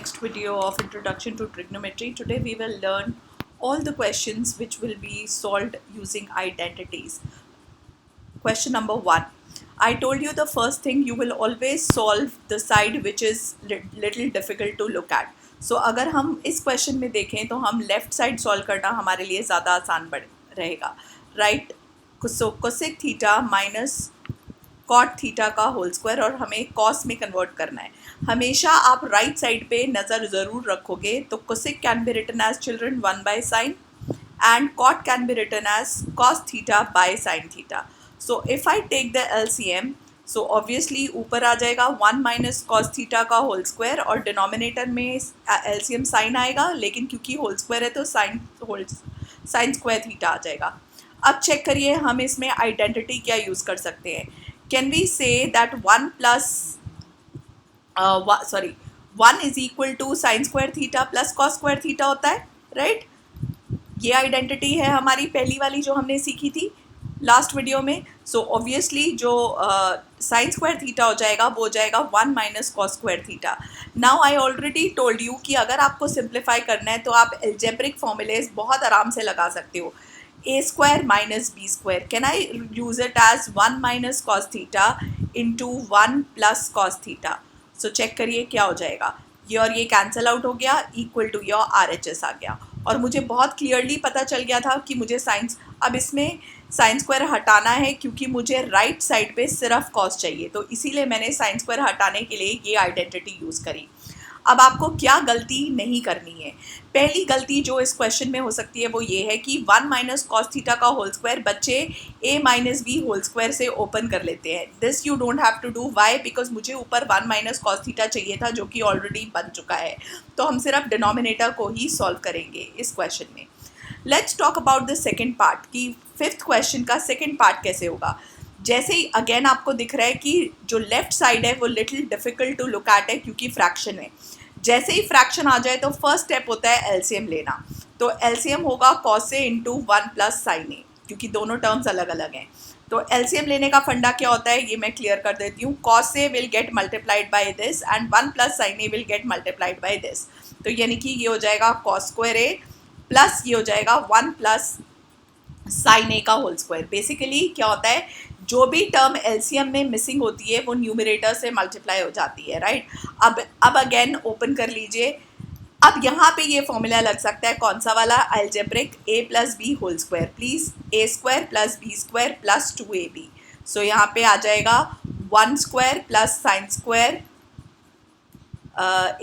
next video of Introduction to Trigonometry. Today we will learn all the questions which will be solved using identities. Question number 1. I told you the first thing, you will always solve the side which is little difficult to look at. So अगर हम इस question में देखें तो हम left side solve करना हमारे लिए ज़्यादा आसान रहेगा, right. So cosec theta minus cot theta का होल स्क्वायर और हमें कॉस में कन्वर्ट करना है. हमेशा आप राइट साइड पे नज़र ज़रूर रखोगे. तो cosec can be written as children 1 by sine and cot can be written as cos theta by sine theta. So if I take the LCM, so obviously ऊपर आ जाएगा 1 माइनस कॉस थीटा का whole square और denominator में LCM sine आएगा, लेकिन क्योंकि whole square है तो साइन स्क्वायर थीटा आ जाएगा. अब चेक करिए हम इसमें आइडेंटिटी क्या यूज़ कर सकते हैं. Can we say that 1 is equal to sin square theta plus cos square theta होता है, राइट. ये आइडेंटिटी है हमारी पहली वाली जो हमने सीखी थी लास्ट वीडियो में. सो ऑब्वियसली जो साइन स्क्वायर थीटा हो जाएगा वो हो जाएगा 1 minus cos square theta. Now I already told you कि अगर आपको सिंप्लीफाई करना है तो आप एल्जेब्रिक फॉर्मूलेज बहुत आराम से लगा सकते हो. a square minus b square, can I use it as 1 minus cos theta into 1 plus cos theta. So check करिए क्या हो जाएगा. ये और ये कैंसिल आउट हो गया, इक्वल टू योर RHS आ गया. और मुझे बहुत क्लियरली पता चल गया था कि मुझे साइंस, अब इसमें साइन स्क्वायर हटाना है क्योंकि मुझे राइट साइड पे सिर्फ कॉस चाहिए, तो इसीलिए मैंने साइन स्क्वायर हटाने के लिए ये आइडेंटिटी यूज़ करी. अब आपको क्या गलती नहीं करनी है. पहली गलती जो इस क्वेश्चन में हो सकती है वो ये है कि 1 माइनस कॉस थीटा का होल स्क्वायर बच्चे a minus b whole square से ओपन कर लेते हैं. This you don't have to do. Why? Because मुझे ऊपर 1 माइनस कॉस थीटा चाहिए था जो कि ऑलरेडी बन चुका है. तो हम सिर्फ डिनोमिनेटर को ही सॉल्व करेंगे इस क्वेश्चन में. Let's talk about the second part कि फिफ्थ क्वेश्चन का सेकेंड पार्ट कैसे होगा. जैसे ही अगेन आपको दिख रहा है कि जो लेफ्ट साइड है वो little difficult to look at है क्योंकि फ्रैक्शन है. जैसे ही फ्रैक्शन आ जाए तो फर्स्ट स्टेप होता है एलसीएम लेना. तो एलसीएम होगा cos A into 1 plus sine ए, क्योंकि दोनों टर्म्स अलग अलग हैं. तो एलसीएम लेने का फंडा क्या होता है ये मैं क्लियर कर देती हूँ. Cos a will get multiplied by this and 1 plus sine a will get multiplied by this. तो यानी कि ये हो जाएगा कॉस स्क्वायर ए प्लस ये हो जाएगा 1 प्लस साइन ए का होल स्क्वायर. बेसिकली क्या होता है, जो भी टर्म एलसीएम में मिसिंग होती है वो न्यूमरेटर से मल्टीप्लाई हो जाती है, राइट. अब अगेन ओपन कर लीजिए. अब यहाँ पे ये फॉर्मूला लग सकता है कौन सा वाला, algebraic a plus b whole square. Please a square plus b square plus 2ab. So यहाँ पे आ जाएगा 1 square plus sine square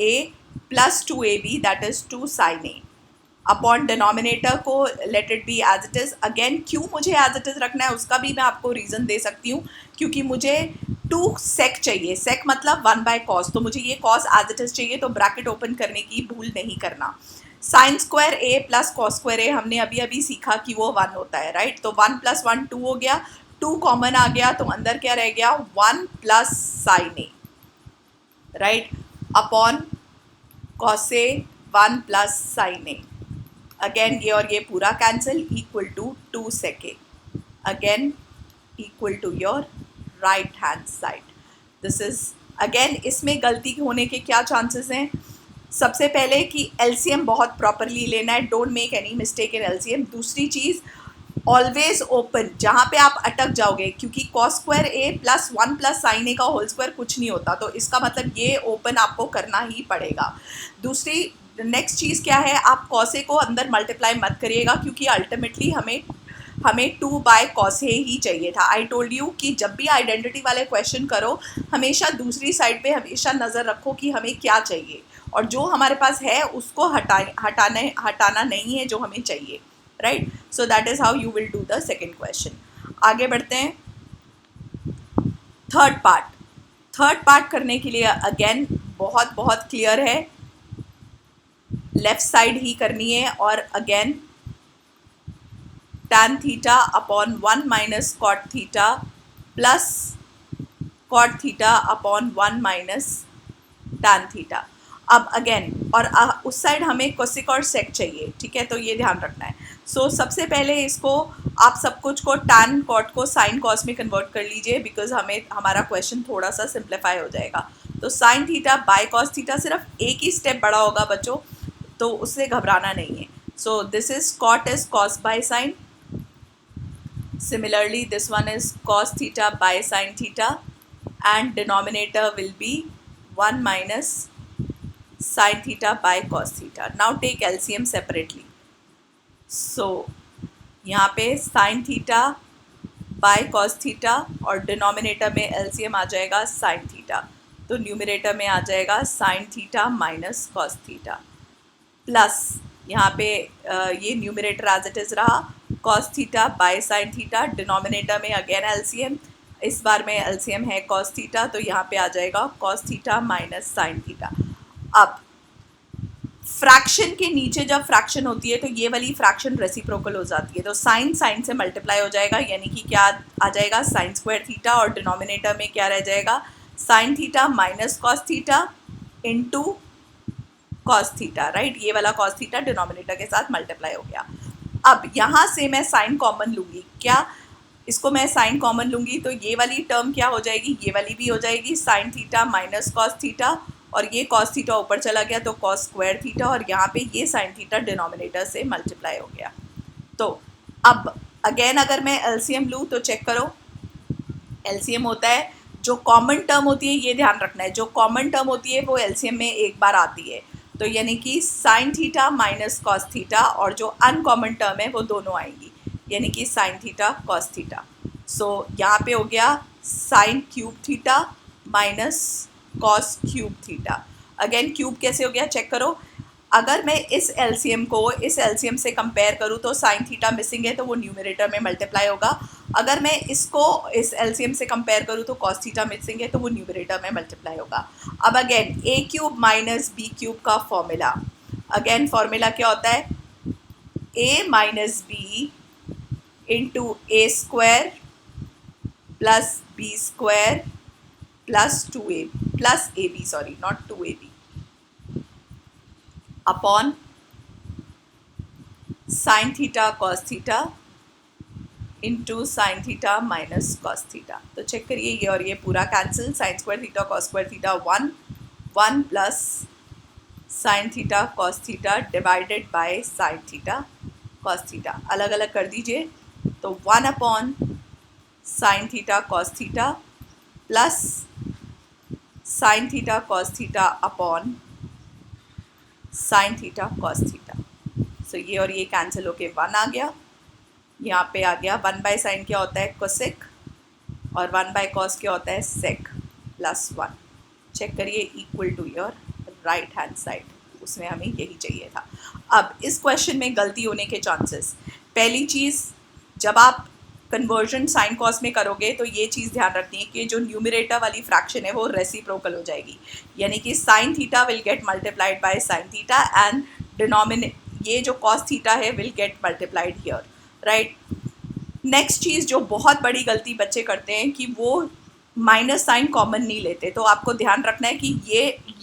a plus 2ab that is 2 sine a upon denominator को let it be as it is. Again क्यों मुझे as it is रखना है उसका भी मैं आपको रीज़न दे सकती हूँ, क्योंकि मुझे 2 सेक चाहिए. सेक मतलब 1 बाय कॉस, तो मुझे ये कॉस एज इट इज़ चाहिए, तो ब्रैकेट ओपन करने की भूल नहीं करना. साइन स्क्वायर ए प्लस कॉस स्क्वायर ए हमने अभी अभी सीखा कि वो 1 होता है, राइट. तो 1 प्लस 1 2 हो गया, 2 कॉमन आ गया तो अंदर क्या रह गया 1 plus sine a, right, upon cos a 1 plus sine a. Again ये और ये पूरा cancel, equal to 2 sec a, again equal to your right hand side. This is again, इसमें गलती होने के क्या चांसेस हैं. सबसे पहले कि एलसीएम बहुत प्रॉपरली लेना है, don't make any mistake in LCM. दूसरी चीज़, ऑलवेज ओपन. जहाँ पे आप अटक जाओगे, क्योंकि कॉस स्क्वायर ए प्लस 1 प्लस साइन ए का होल स्क्वायर कुछ नहीं होता, तो इसका मतलब ये ओपन आपको करना ही पड़ेगा. दूसरी नेक्स्ट चीज़ क्या है, आप कॉसे को अंदर मल्टीप्लाई मत करिएगा क्योंकि अल्टीमेटली हमें 2 बाय कॉसे ही चाहिए था. आई टोल्ड यू कि जब भी आइडेंटिटी वाले क्वेश्चन करो हमेशा दूसरी साइड पे हमेशा नज़र रखो कि हमें क्या चाहिए, और जो हमारे पास है उसको हटाना नहीं है जो हमें चाहिए, right. So that is how you will do the second question. आगे बढ़ते हैं. थर्ड पार्ट करने के लिए अगेन बहुत बहुत क्लियर है, लेफ्ट साइड ही करनी है. और again tan theta upon 1 minus cot theta plus cot theta upon 1 minus tan theta. अब अगेन और उस साइड हमें कोसेक और सेक चाहिए, ठीक है, तो ये ध्यान रखना है. सो सबसे पहले इसको आप सब कुछ को tan कॉट को साइन कॉस में कन्वर्ट कर लीजिए, बिकॉज हमारा क्वेश्चन थोड़ा सा सिंप्लीफाई हो जाएगा. तो sine theta by cos theta सिर्फ एक ही स्टेप बड़ा होगा बच्चों, तो उससे घबराना नहीं है. So this is cot is cos by sine. Similarly, this one is cos theta by sin theta, and denominator will be 1 minus sin theta by cos theta. Now take LCM separately. So यहाँ पे sin theta by cos theta और denominator में LCM आ जाएगा sin theta, तो numerator में आ जाएगा sin theta minus cos theta plus यहाँ पे ये न्यूमरेटर एज इट इज़ रहा cos theta by sine theta. Denominator में अगेन एलसीएम, इस बार में एलसीएम है cos थीटा, तो यहाँ पे आ जाएगा cos theta minus sine theta. अब फ्रैक्शन के नीचे जब फ्रैक्शन होती है तो ये वाली फ्रैक्शन रेसिप्रोकल हो जाती है, तो साइन साइन से मल्टीप्लाई हो जाएगा, यानी कि क्या आ जाएगा साइन स्क्वायर थीटा, और डिनोमिनेटर में क्या रह जाएगा sign theta minus cos theta into cos theta. Right, ये वाला कॉस थीटा डिनोमिनेटर के साथ मल्टीप्लाई हो गया. अब यहाँ से मैं साइन कॉमन लूँगी, क्या इसको मैं साइन कॉमन लूँगी तो ये वाली टर्म क्या हो जाएगी, ये वाली भी हो जाएगी sign theta minus cos theta, और ये कॉस थीटा ऊपर चला गया तो कॉस स्क्वायर थीटा, और यहाँ पे ये साइन थीटा डिनोमिनेटर से मल्टीप्लाई हो गया. तो अब अगेन अगर मैं एलसीएम लूँ तो चेक करो, एलसीएम होता है जो कॉमन टर्म होती है, ये ध्यान रखना है, जो कॉमन टर्म होती है वो एलसीएम में एक बार आती है, तो यानी कि sine theta minus cos theta, और जो अनकॉमन टर्म है वो दोनों आएंगी, यानी कि साइन थीटा कॉस थीटा. सो यहाँ पे हो गया sine cube theta minus cos cube theta. Again cube कैसे हो गया चेक करो, अगर मैं इस एलसीएम को इस एलसीएम से कंपेयर करूँ तो साइन थीटा मिसिंग है तो वो न्यूमरेटर में मल्टीप्लाई होगा. अगर मैं इसको इस एलसीएम से कंपेयर करूँ तो कॉस थीटा मिसिंग है तो वो न्यूमरेटर में मल्टीप्लाई होगा. अब again a cube minus b cube का फॉर्मूला, अगेन फॉर्मूला क्या होता है, a minus b into a square plus b square plus 2a plus a b, sorry not 2ab, upon sine theta cos theta into sine theta minus cos theta. तो check करिए ये और ये पूरा cancel, sine square theta cos square theta 1 plus sine theta cos theta divided by sine theta cos theta. अलग अलग कर दीजिए, तो 1 upon sine theta cos theta plus sine theta cos theta upon sine theta cos theta. So ये और ये cancel होके 1 आ गया, यहाँ पे आ गया 1 बाय साइन क्या होता है कोसेक, और 1 बाय कॉस क्या होता है सेक प्लस 1. चेक करिए equal to your right hand side, उसमें हमें यही चाहिए था. अब इस क्वेश्चन में गलती होने के चांसेस, पहली चीज़ जब आप कन्वर्जन साइन कॉस में करोगे तो ये चीज़ ध्यान रखनी है कि जो न्यूमरेटर वाली फ्रैक्शन है वो रेसिप्रोकल हो जाएगी, यानी कि sine theta will get multiplied by sine theta and ये जो कॉस थीटा है will get multiplied here. Right, next चीज़ जो बहुत बड़ी गलती बच्चे करते हैं कि वो माइनस साइन कॉमन नहीं लेते, तो आपको ध्यान रखना है कि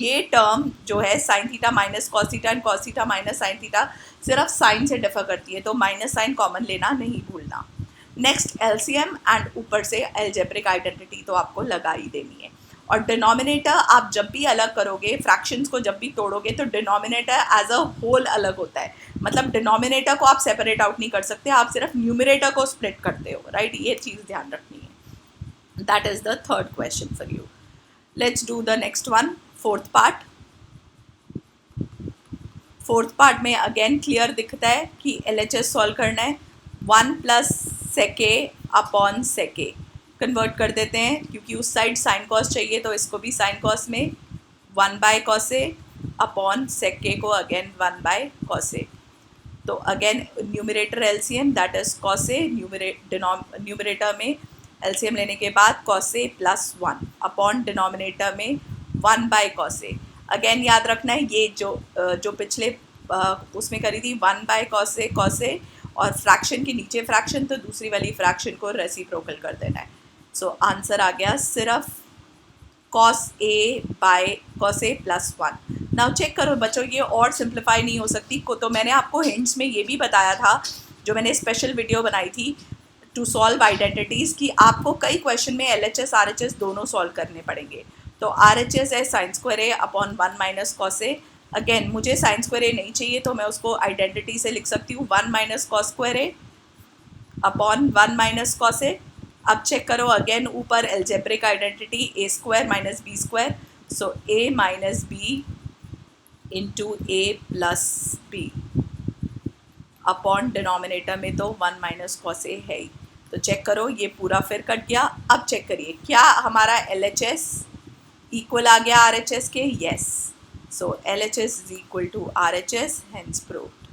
ये टर्म जो है sign theta minus cos theta and cos theta minus sine theta सिर्फ साइन से डिफर करती है, तो माइनस साइन कॉमन लेना नहीं भूलना. नेक्स्ट एलसीएम एंड ऊपर से अलजेब्रिक आइडेंटिटी तो आपको लगा ही देनी है. और डिनोमिनेटर आप जब भी अलग करोगे, फ्रैक्शंस को जब भी तोड़ोगे तो डिनोमिनेटर एज अ होल अलग होता है, मतलब डिनोमिनेटर को आप सेपरेट आउट नहीं कर सकते, आप सिर्फ न्यूमरेटर को स्प्लिट करते हो. राइट, ये चीज़ ध्यान रखनी है. That is the third question for you. Let's do the next one, fourth part. Fourth part में अगेन क्लियर दिखता है कि LHS सॉल्व करना है. 1 प्लस सेके अपॉन सेके कन्वर्ट कर देते हैं, क्योंकि उस साइड साइन कॉस चाहिए तो इसको भी साइन कॉस में 1 बाय कॉसे अपॉन सेके को अगेन 1 बाय कॉसे. तो again numerator LCM that is कॉसे, numerator में एलसीएम लेने के बाद कॉसे प्लस 1 अपॉन डिनोमिनेटर में 1 बाय कॉसे. अगेन याद रखना है ये जो पिछले उसमें करी थी 1 बाय कॉसे कॉसे, और फ्रैक्शन के नीचे फ्रैक्शन तो दूसरी वाली फ्रैक्शन को रेसिप्रोकल कर देना है. सो आंसर आ गया सिर्फ cos A by cos A plus 1. Now check करो बच्चों, ये और सिंप्लीफाई नहीं हो सकती को, तो मैंने आपको हिंट्स में ये भी बताया था जो मैंने स्पेशल वीडियो बनाई थी टू सॉल्व आइडेंटिटीज़, कि आपको कई क्वेश्चन में LHS RHS दोनों सॉल्व करने पड़ेंगे. तो आर एच एस है साइन स्क्वायर ए अपॉन 1 माइनस कॉस ए। अगेन मुझे साइन स्क्वायर ए नहीं चाहिए तो मैं उसको आइडेंटिटी से लिख सकती हूँ 1 माइनस कॉस स्क्वायर ए अपॉन 1 माइनस कॉस ए। अब चेक करो अगेन ऊपर एल्जेब्रिक आइडेंटिटी ए स्क्वायर माइनस बी स्क्वायर, सो ए माइनस बी इंटू ए प्लस बी अपॉन डिनोमिनेटर में तो 1 माइनस कॉस ए है ही। तो चेक करो ये पूरा फिर कट गया। अब चेक करिए क्या हमारा एल एच एस इक्वल आ गया आर एच एस के, yes. So L H S is equal to R H S, hence proved,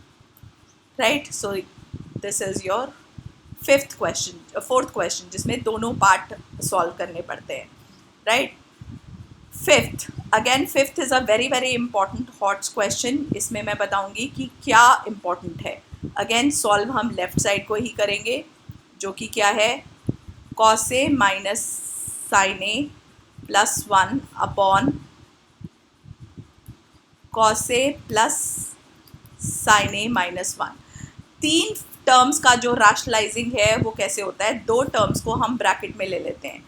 right. So this is your fourth question जिसमें दोनों पार्ट सॉल्व करने पड़ते हैं, right. Fifth is a very very important hot question. इसमें मैं बताऊंगी कि क्या इंपॉर्टेंट है। अगेन सॉल्व हम लेफ्ट साइड को ही करेंगे, जो कि क्या है, cos a minus sine A plus 1 upon cos A plus sine a minus 1। 3 terms का जो रैशनलाइजिंग है वो कैसे होता है, 2 टर्म्स को हम ब्रैकेट में ले लेते हैं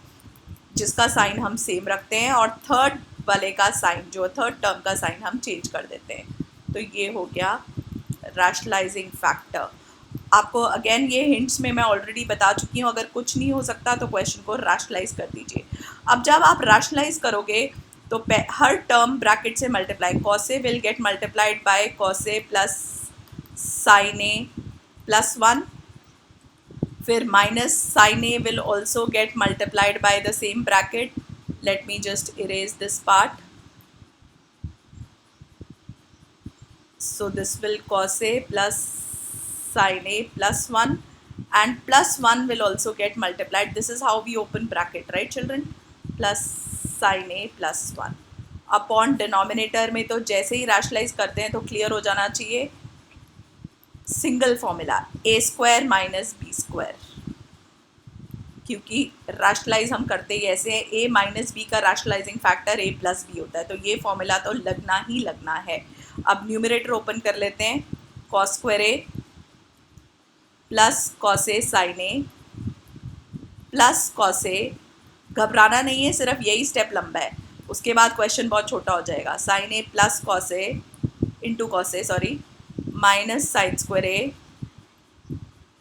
जिसका साइन हम सेम रखते हैं, और थर्ड वाले का साइन, जो थर्ड टर्म का साइन हम चेंज कर देते हैं। तो ये हो गया रैशनलाइजिंग फैक्टर। आपको अगेन ये हिंट्स में मैं ऑलरेडी बता चुकी हूँ, अगर कुछ नहीं हो सकता तो क्वेश्चन को रैशनलाइज कर दीजिए। अब जब आप रैशनलाइज करोगे तो हर टर्म ब्रैकेट से multiply, cos a will get multiplied by cos A plus sine A plus 1, फिर minus sine a will also get multiplied by the same bracket. Let me just erase this part. So this will cos a plus sin a plus 1, and plus 1 will also get multiplied. This is how we open bracket, right children? Plus sin a plus 1 upon denominator में तो जैसे ही rationalise करते हैं तो clear हो जाना चाहिए, single formula ए square minus b square, क्योंकि रैशनलाइज हम करते ही ऐसे हैं, ए माइनस बी का रैशनलाइजिंग फैक्टर ए प्लस बी होता है, तो ये फॉर्मूला तो लगना ही लगना है। अब न्यूमरेटर ओपन कर लेते हैं, कॉस स्क्वायर ए प्लस कॉस ए साइन ए प्लस कॉस ए, घबराना नहीं है, सिर्फ यही स्टेप लंबा है, उसके बाद क्वेश्चन बहुत छोटा हो जाएगा। Sign A plus cos A into cos A, sorry, minus sine square A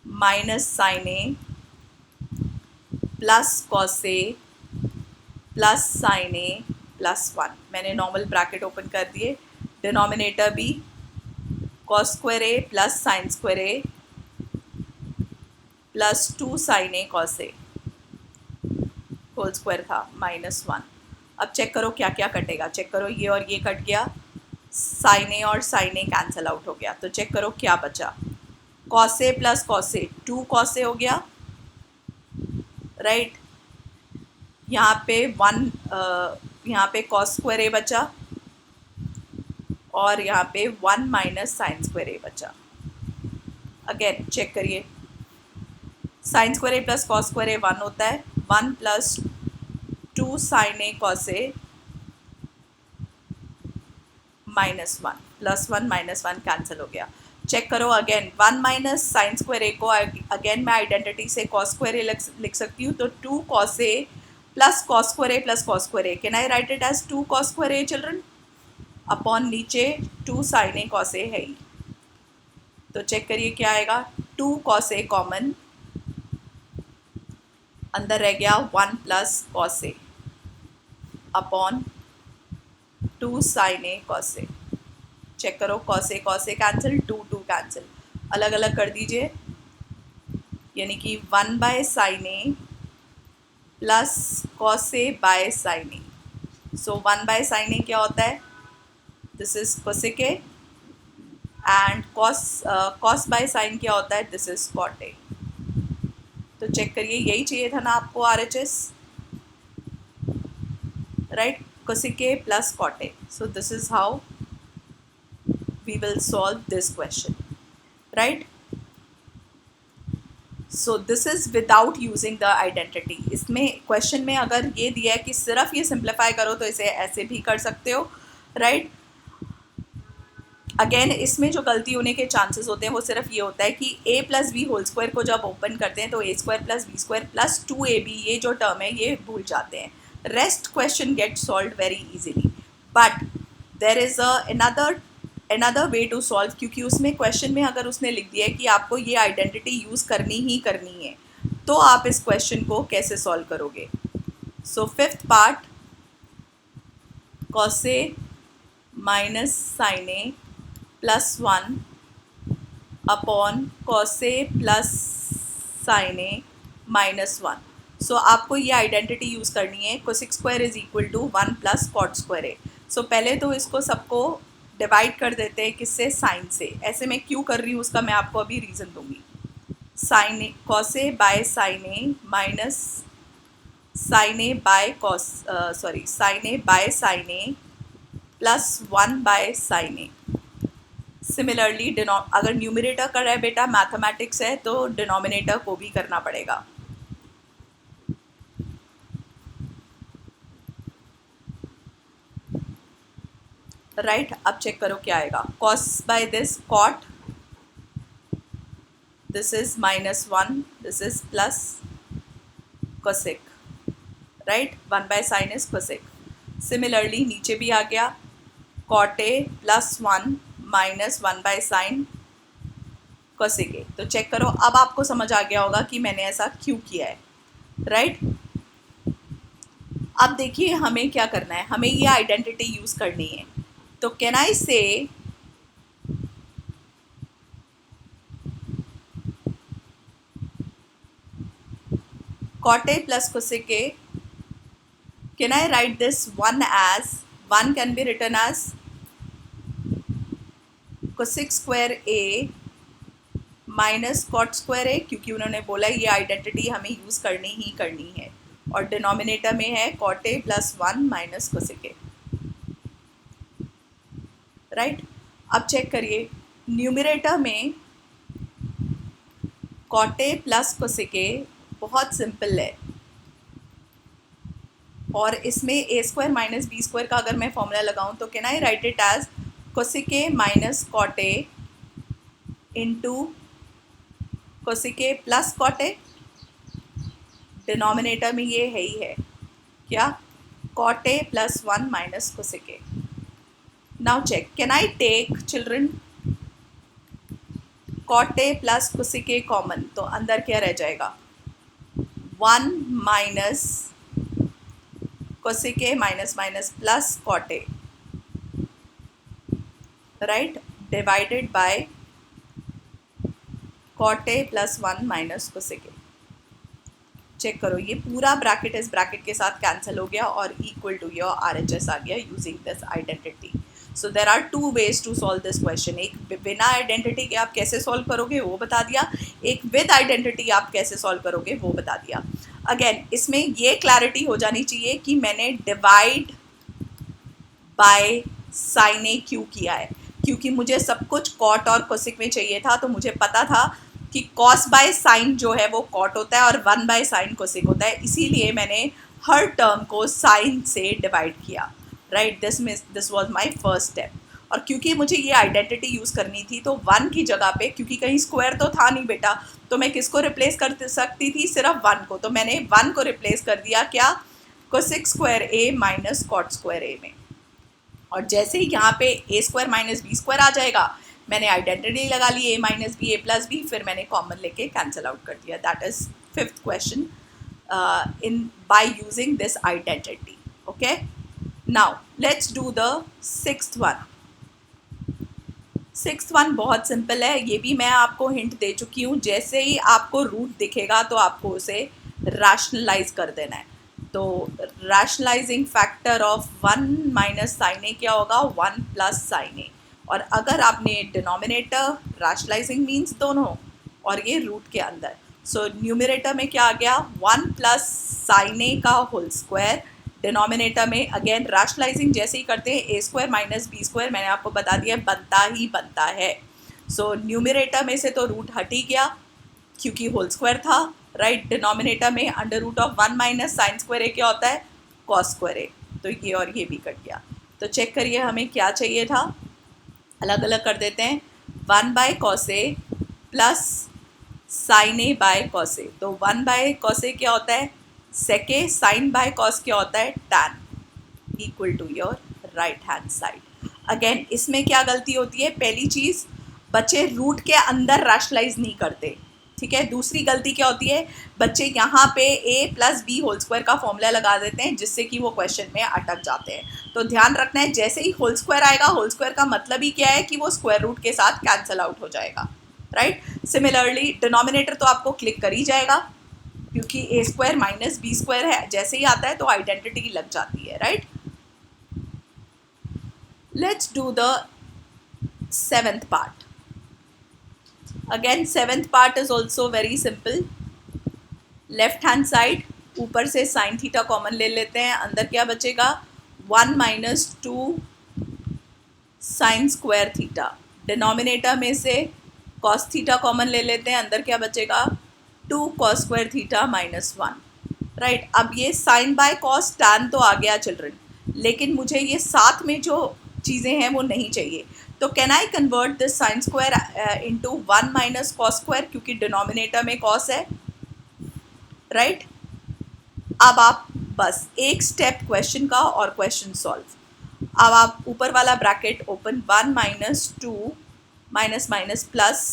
minus sine A plus cos A plus sine A plus 1। मैंने नॉर्मल ब्रैकेट ओपन कर दिए, डिनोमिनेटर भी cos square A plus sine square A plus 2 sine A cos A whole square था minus 1। अब check करो क्या क्या कटेगा, चेक करो ये और ये कट गया, साइन ए और साइन ए कैंसिल आउट हो गया, तो चेक करो क्या बचा, cos A plus cos A 2 cos ए हो गया, राइट। यहाँ पे 1 यहाँ पे कॉस स्क्वायर ए बचा, और यहाँ पे 1 माइनस साइन स्क्वायर ए बचा। अगेन चेक करिए, sign square A plus cos square A 1 होता है, 1 plus 2 sine A cos a minus 1 plus 1 minus 1 cancel हो गया। चेक करो अगेन, 1 माइनस साइन स्क्वायर ए को अगेन मैं आइडेंटिटी से कॉस स्क्वायर ए लिख सकती हूँ, तो 2 cos A plus cos square A plus cos square A, can I write it as 2 cos square a children, upon नीचे 2 साइन ए कॉस ए है ही। तो चेक करिए क्या आएगा, 2 कॉस ए कॉमन, अंदर रह गया 1 plus cos A upon 2 sine A cos A. Check करो, कॉस ए कैंसिल, 2 कैंसिल, अलग अलग कर दीजिए, यानी कि 1 by sine A plus cos A by sine A. So 1 by sine A क्या होता है, this is cosec A, and cos by sine क्या होता है, दिस इज कॉट ए। तो चेक करिए, यही चाहिए था ना आपको R H S, right, cosec a plus cot a. So this is how we will solve this question, right? So this is without using the identity. इसमें question में अगर ये दिया है कि सिर्फ ये सिंप्लीफाई करो तो इसे ऐसे भी कर सकते हो, राइट। अगेन इसमें जो गलती होने के चांसेस होते हैं वो सिर्फ ये होता है कि a plus b whole square को जब ओपन करते हैं तो a square plus b square plus 2ab, ये जो टर्म है ये भूल जाते हैं, rest question gets solved very easily. But there is another way to solve, क्योंकि उसमें क्वेश्चन में अगर उसने लिख दिया है कि आपको ये आइडेंटिटी यूज़ करनी ही करनी है, तो आप इस क्वेश्चन को कैसे सॉल्व करोगे? So fifth part, cos A माइनस sin A plus 1 upon cos A plus sin A minus 1. So आपको ये आइडेंटिटी यूज़ करनी है, cosec square is equal to 1 plus cot square A. So पहले तो इसको सबको डिवाइड कर देते हैं, किससे? साइन से. ऐसे मैं क्यों कर रही हूँ उसका मैं आपको अभी रीज़न दूंगी. Sine a cos A by sine a minus sine A by sine A by sine A plus 1 by sine a. Similarly अगर न्यूमरेटर कर रहा है बेटा, मैथमेटिक्स है, तो डिनोमिनेटर को भी करना पड़ेगा. राइट अब चेक करो क्या आएगा. cos by this cot, this is minus 1, this is plus cosec. Right 1 by sine is cosec. Similarly नीचे भी आ गया cot A plus 1 minus 1 by sine cosec A. तो चेक करो, अब आपको समझ आ गया होगा कि मैंने ऐसा क्यों किया है. राइट अब देखिए हमें क्या करना है, हमें ये आइडेंटिटी यूज़ करनी है. तो कैन आई से cot A plus cosec A, can I write this 1 as 1 can be written as cosec square A minus cot square A, क्योंकि उन्होंने बोला ये आइडेंटिटी हमें यूज़ करनी ही करनी है, और डिनोमिनेटर में है cot A plus 1 minus cosec A. Right अब चेक करिए, न्यूमरेटर में cot A plus cosec A बहुत सिंपल है, और इसमें a square minus b square का अगर मैं फॉर्मूला लगाऊं तो can I write it as cosec A minus cot A into cosec A plus cot A. Denominator में ये है ही है क्या? cot A plus 1 minus cosec A. Now check, can I take children cot A plus cosec A common, तो अंदर क्या रह जाएगा? 1 minus cosec A minus minus plus cot A. Right divided by cot A plus 1 minus cosec A. Check करो, ये पूरा bracket इस bracket के साथ कैंसिल हो गया और इक्वल टू योर RHS आ गया using this identity. So there are 2 ways to solve this question. एक बिना आइडेंटिटी के आप कैसे सॉल्व करोगे वो बता दिया, एक विद आइडेंटिटी आप कैसे सॉल्व करोगे वो बता दिया. अगेन इसमें ये क्लैरिटी हो जानी चाहिए कि मैंने डिवाइड बाय साइन ए क्यों किया है, क्योंकि मुझे सब कुछ कॉट और कोसिक में चाहिए था. तो मुझे पता था कि कॉस बाय साइन जो है वो कॉट होता है और 1 बाय साइन कोसिक होता है, इसीलिए मैंने हर टर्म को साइन से डिवाइड किया. Right this was my first step. और क्योंकि मुझे ये आइडेंटिटी यूज़ करनी थी तो 1 की जगह पे, क्योंकि कहीं स्क्वायर तो था नहीं बेटा, तो मैं किसको रिप्लेस कर सकती थी? सिर्फ 1 को. तो मैंने 1 को रिप्लेस कर दिया क्या? कोसिक स्क्वायर ए माइनस कॉट स्क्वायर ए में. और जैसे ही यहाँ पे ए स्क्वायर माइनस बी स्क्वायर आ जाएगा, मैंने आइडेंटिटी लगा ली ए माइनस बी ए प्लस बी, फिर मैंने कॉमन लेके कैंसिल आउट कर दिया. That is fifth question in by using this identity. Okay now let's do the sixth one. Sixth one बहुत सिंपल है, ये भी मैं आपको हिंट दे चुकी हूँ. जैसे ही आपको रूट दिखेगा तो आपको उसे रैशनलाइज कर देना है. तो rationalising factor of 1 minus sine A क्या होगा? 1 प्लस साइन ए. और अगर आपने डिनोमिनेटर, रैशनलाइजिंग मीन्स दोनों, और ये रूट के अंदर, सो न्यूमरेटर में क्या आ गया? 1 प्लस साइन ए का होल स्क्वायर. डिनोमिनेटर में अगेन रैशनलाइजिंग जैसे ही करते हैं, ए स्क्वायर माइनस बी स्क्वायर मैंने आपको बता दिया बनता ही बनता है. सो न्यूमरेटर में से तो रूट हट ही गया क्योंकि होल स्क्वायर था. राइट डिनोमिनेटर में under root of 1 minus sine square A क्या होता है? Cos square A. तो ये और ये भी कट गया. तो चेक करिए हमें क्या चाहिए था, अलग अलग कर देते हैं. 1 by cos A plus sine A by cos A. तो 1 बाय कॉस ए क्या होता है? सेके साइन बाय कॉस क्या होता है, tan, equal to your right hand side. Again इसमें क्या गलती होती है, पहली चीज़ बच्चे रूट के अंदर रैशनलाइज नहीं करते, ठीक है। दूसरी गलती क्या होती है, बच्चे यहाँ पे a plus b whole square का फॉर्मूला लगा देते हैं जिससे कि वो क्वेश्चन में अटक जाते हैं। तो ध्यान रखना है, जैसे ही होल स्क्वायर आएगा, होल स्क्वायर का मतलब ही क्या है कि वो स्क्वायर रूट के साथ कैंसिल आउट हो जाएगा, राइट। सिमिलरली डिनोमिनेटर तो आपको क्लिक कर ही जाएगा क्योंकि a square minus b square है, जैसे ही आता है तो आइडेंटिटी लग जाती है, right. Let's do the seventh part. Again, seventh part is also very simple. Left hand side ऊपर से साइन थीटा कॉमन ले लेते हैं, अंदर क्या बचेगा, 1 minus 2 sign square theta. Denominator में से कॉस थीटा कॉमन ले लेते हैं, अंदर क्या बचेगा, 2 cos square theta minus 1, right. अब ये साइन बाय कॉस टैन तो आ गया चिल्ड्रन, लेकिन मुझे ये साथ में जो चीज़ें हैं वो नहीं चाहिए। तो can I convert this sine square into 1 minus cos square, क्योंकि डिनोमिनेटर में कॉस है, राइट। अब आप बस एक स्टेप क्वेश्चन का और क्वेश्चन सॉल्व। अब आप ऊपर वाला bracket open, 1 minus 2 minus minus plus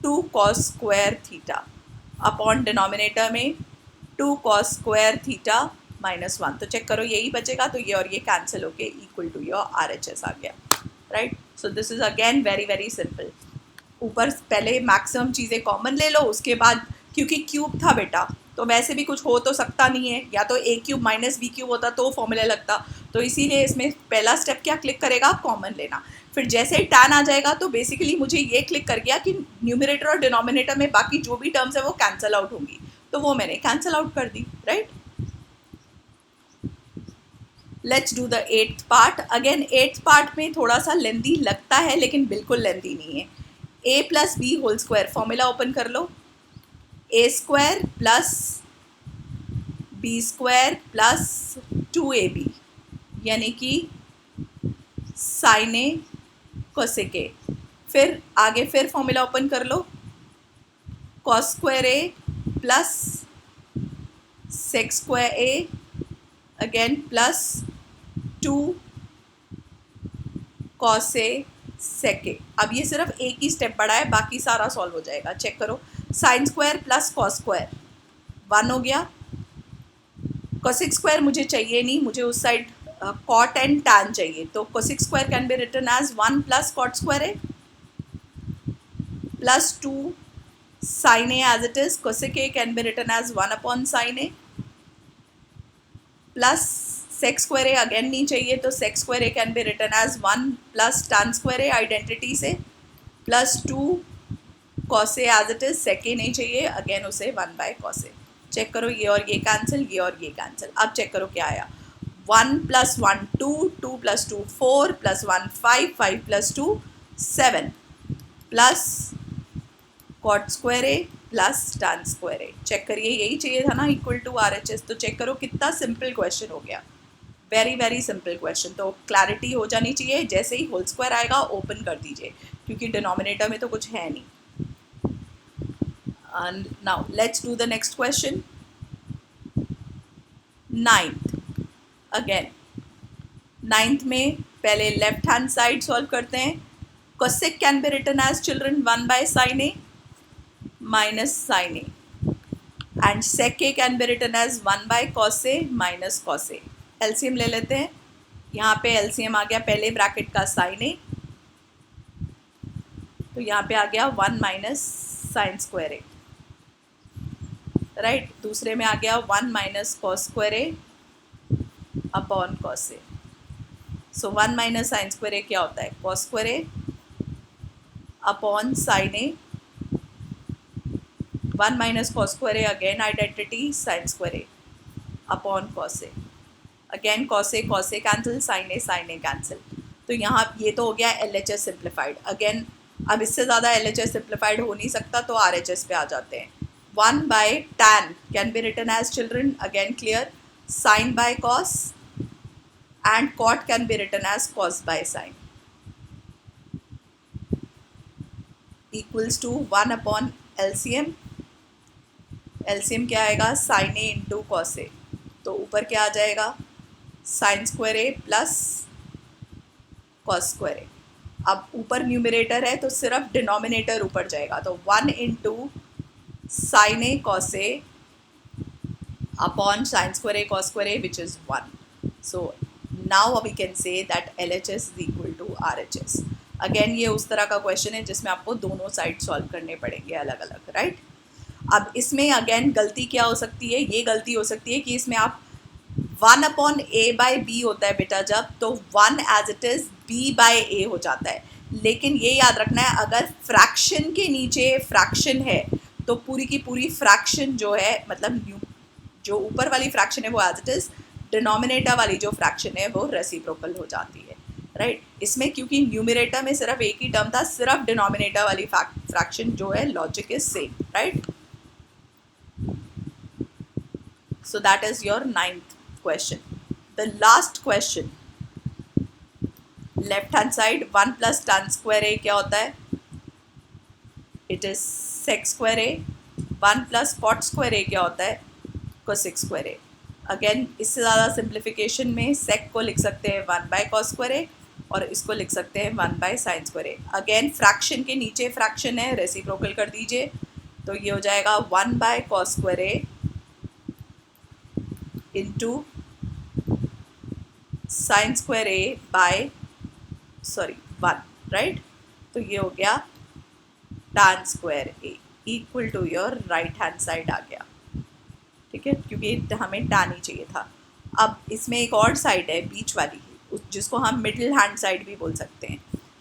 2 cos square theta upon denominator में 2 कॉस स्क्वायर थीटा माइनस 1। तो चेक करो यही बचेगा, तो ये और ये कैंसिल होके इक्वल टू योर RHS आ गया, right. So this is again very very simple. ऊपर पहले मैक्सिमम चीज़ें कॉमन ले लो, उसके बाद क्योंकि क्यूब था बेटा तो वैसे भी कुछ हो तो सकता नहीं है, या तो a cube minus b cube होता तो फॉर्मूला लगता, तो इसीलिए इसमें पहला स्टेप क्या क्लिक करेगा, कॉमन लेना। फिर जैसे ही टैन आ जाएगा तो बेसिकली मुझे ये क्लिक कर गया कि न्यूमरेटर और डिनोमिनेटर में बाकी जो भी टर्म्स है वो कैंसिल आउट होंगी, तो वो मैंने कैंसिल आउट कर दी, right. Let's do the 8th part. Again 8th part में थोड़ा सा लेंदी लगता है लेकिन बिल्कुल लेंदी नहीं है। a plus b whole square, formula open कर लो, a square plus b square plus 2ab, यानी कि साइन ए कोसेक ए। फिर आगे फिर फॉर्मूला ओपन कर लो, cos square A plus sec square A again plus 2 cos ए सेक ए। अब ये सिर्फ एक ही स्टेप बढ़ा है, बाकी सारा सॉल्व हो जाएगा। चेक करो, sine square plus cos square 1 हो गया, कोसेक स्क्वायर मुझे चाहिए नहीं, मुझे उस साइड कॉट एंड टैन चाहिए, तो cosec square can be written as 1 plus cot square A plus 2 sine A as it is, cosec A can be written as 1 upon sine A plus sec square A again नहीं चाहिए, तो sec square A can be written as 1 plus tan square A identity से plus 2 cos A as it is, sec A नहीं चाहिए, again उसे 1 by cos A. Check करो ये और ये कैंसिल, ये और ये कैंसिल। अब चेक करो क्या आया, 1 plus 1 2, 2 plus 2 4 plus 1 5, 5 plus 2 7 plus cot square A plus tan square A. Check करिए यही चाहिए था ना, इक्वल टू RHS। तो चेक करो कितना सिंपल क्वेश्चन हो गया, वेरी वेरी सिंपल क्वेश्चन। तो क्लैरिटी हो जानी चाहिए, जैसे ही होल स्क्वायर आएगा ओपन कर दीजिए क्योंकि डिनोमिनेटर में तो कुछ है नहीं। And now let's do the next question. 9th. Again 9th में पहले लेफ्ट हैंड साइड सॉल्व करते हैं। Cosec can be written as children 1 by sine a minus sine a, and sec a can be written as 1 by cos a minus cos a. LCM ले लेते हैं, यहाँ पे LCM आ गया पहले bracket का साइन ए, तो यहाँ पे आ गया 1 माइनस साइन स्क्वायर ए, राइट। दूसरे में आ गया 1 minus cos square A upon cos A. So 1 minus sine square A क्या होता है, cos square A upon sine A, 1 minus cos square A again identity sign square A upon cos A, again cos A cancel, sign A cancel. तो यहाँ ये तो हो गया LHS simplified. Again अब इससे ज़्यादा LHS सिंप्लीफाइड हो नहीं सकता, तो RHS पे आ जाते हैं। 1 by tan can be written as children, again clear, sin by cos, and cot can be written as cos by sin, equals to 1 upon LCM, LCM क्या आएगा, sign A into cos A, तो ऊपर क्या आ जाएगा, sign square ए plus cos square ए। अब ऊपर numerator है तो सिर्फ डिनोमिनेटर ऊपर जाएगा, तो 1 into sine A cos A upon sin square a cos square a, which is 1. So now we can say that LHS is equal to RHS. Again ये उस तरह का क्वेश्चन है जिसमें आपको दोनों साइड सॉल्व करने पड़ेंगे अलग अलग, राइट। अब इसमें अगेन गलती क्या हो सकती है, ये गलती हो सकती है कि इसमें आप 1/a/b होता है बेटा जब, तो 1 एज इट इज़ b/a हो जाता है। लेकिन ये याद रखना है, अगर फ्रैक्शन के नीचे फ्रैक्शन है तो पूरी की पूरी फ्रैक्शन जो है, मतलब जो ऊपर वाली फ्रैक्शन है वो एज इट इज़, डिनोमिनेटर वाली जो फ्रैक्शन है वो रेसिप्रोकल हो जाती है, राइट। इसमें क्योंकि न्यूमरेटर में सिर्फ एक ही टर्म था, सिर्फ डिनोमिनेटर वाली फ्रैक्शन जो है, logic is same, right. So that is your 9th question. The last question, left hand side 1 plus tan square A क्या होता है, it is sec square A. 1 plus cot square A क्या होता है, cosec square A. Again इससे ज़्यादा simplification में sec को लिख सकते हैं 1/cos स्क्वायर ए और इसको लिख सकते हैं 1/sin square A. Again fraction के नीचे फ्रैक्शन है, रेसिप्रोकल कर दीजिए, तो ये हो जाएगा 1/cos square A into sin square A by 1, right. तो ये हो गया tan square A equal to your right hand side आ गया, ठीक है, क्योंकि हमें tan ही चाहिए था। अब इसमें एक और साइड है बीच वाली, जिसको हम मिडिल हैंड साइड भी बोल सकते हैं,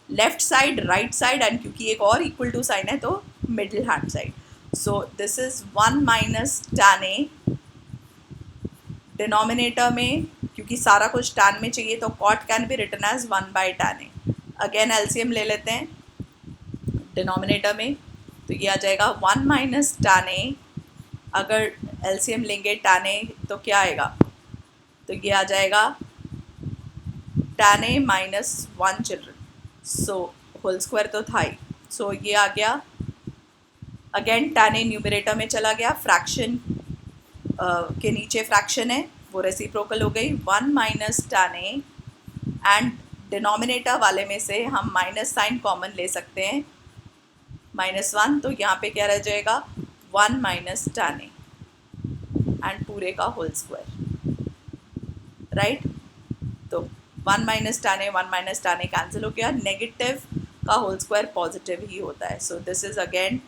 left side, right side, and क्योंकि एक और इक्वल टू साइन है तो middle hand side. So this is 1 minus tan a, denominator में क्योंकि सारा कुछ tan में चाहिए तो cot can be written as 1/tan a. Again LCM ले लेते हैं डिनोमिनेटर में, तो ये आ जाएगा 1 माइनस tan ए। अगर एलसीएम लेंगे tan ए तो क्या आएगा, तो ये आ जाएगा tan A minus 1 children, so whole square तो था ही, सो ये आ गया। अगेन tan ए न्यूमरेटर में चला गया, फ्रैक्शन के नीचे फ्रैक्शन है वो रेसिप्रोकल हो गई, 1 minus tan A, and denominator वाले में से हम माइनस साइन कॉमन ले सकते हैं, -1, तो यहाँ पे क्या रह जाएगा 1 माइनस tan ए एंड पूरे का होल स्क्वायर, राइट। तो 1 माइनस tan ए 1 माइनस tan ए कैंसिल हो गया, नेगेटिव का होल स्क्वायर पॉजिटिव ही होता है, so this is again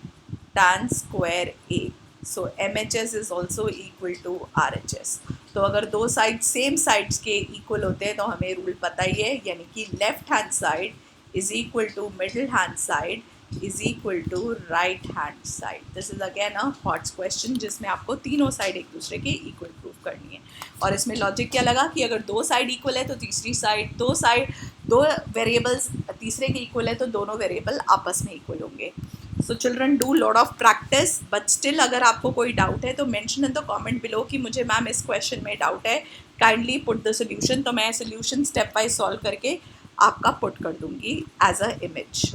tan square A. So MHS is also equal to RHS। तो अगर दो साइड सेम साइड्स के इक्वल होते हैं तो हमें रूल पता ही है, यानी कि left hand side is equal to middle hand side is equal to right hand side. This is again a hot question जिसमें आपको तीनों साइड एक दूसरे के इक्वल प्रूव करनी है। और इसमें लॉजिक क्या लगा कि अगर दो साइड इक्वल है तो तीसरी साइड, दो वेरिएबल्स तीसरे के इक्वल है तो दोनों वेरिएबल आपस में इक्वल होंगे। So children do lot of practice, but still अगर आपको कोई डाउट है तो mention in the comment below कि मुझे मैम इस क्वेश्चन में डाउट है, काइंडली पुट द सोल्यूशन, तो मैं सोल्यूशन स्टेप वाइज सॉल्व करके आपका पुट कर दूंगी एज अ इमेज।